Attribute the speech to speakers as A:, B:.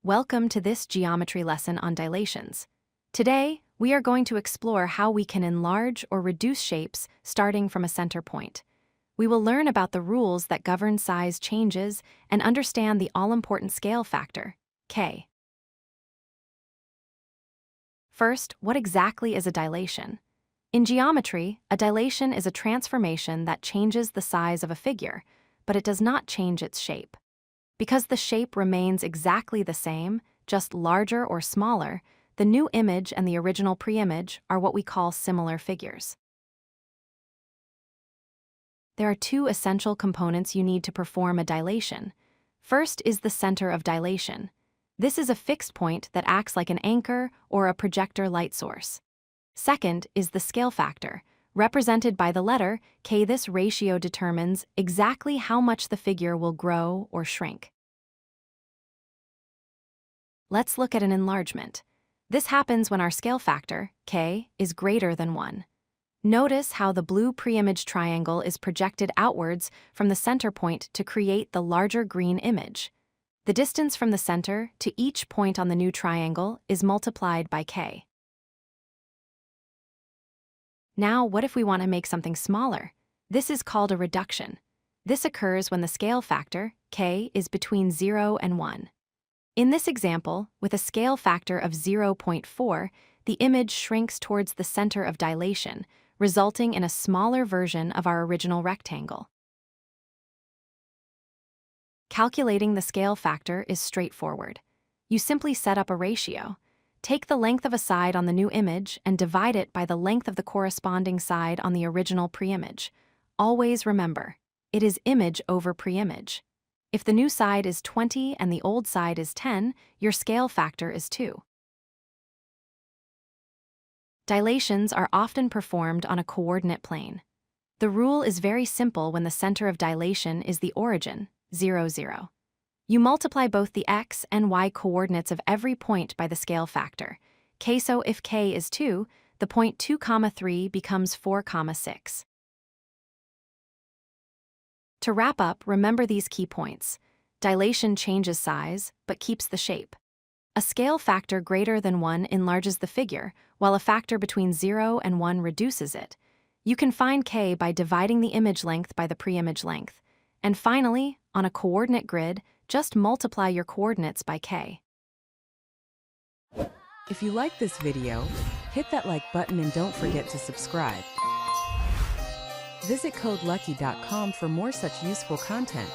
A: Welcome to this geometry lesson on dilations. Today, we are going to explore how we can enlarge or reduce shapes starting from a center point. We will learn about the rules that govern size changes and understand the all-important scale factor, K. First, what exactly is a dilation? In geometry, a dilation is a transformation that changes the size of a figure, but it does not change its shape. Because the shape remains exactly the same, just larger or smaller, the new image and the original pre-image are what we call similar figures. There are two essential components you need to perform a dilation. First is the center of dilation. This is a fixed point that acts like an anchor or a projector light source. Second is the scale factor, represented by the letter K. This ratio determines exactly how much the figure will grow or shrink. Let's look at an enlargement. This happens when our scale factor, K, is greater than 1. Notice how the blue pre-image triangle is projected outwards from the center point to create the larger green image. The distance from the center to each point on the new triangle is multiplied by K. Now, what if we want to make something smaller? This is called a reduction. This occurs when the scale factor, K, is between 0 and 1. In this example, with a scale factor of 0.4, the image shrinks towards the center of dilation, resulting in a smaller version of our original rectangle. Calculating the scale factor is straightforward. You simply set up a ratio. Take the length of a side on the new image and divide it by the length of the corresponding side on the original pre-image. Always remember, it is image over pre-image. If the new side is 20 and the old side is 10, your scale factor is 2. Dilations are often performed on a coordinate plane. The rule is very simple when the center of dilation is the origin, 0, 0. You multiply both the x and y coordinates of every point by the scale factor. So if k is 2, the point 2, 3 becomes 4, 6. To wrap up, remember these key points. Dilation changes size, but keeps the shape. A scale factor greater than 1 enlarges the figure, while a factor between 0 and 1 reduces it. You can find k by dividing the image length by the pre-image length. And finally, on a coordinate grid, just multiply your coordinates by k.
B: If you like this video, hit that like button and don't forget to subscribe. Visit codelucky.com for more such useful content.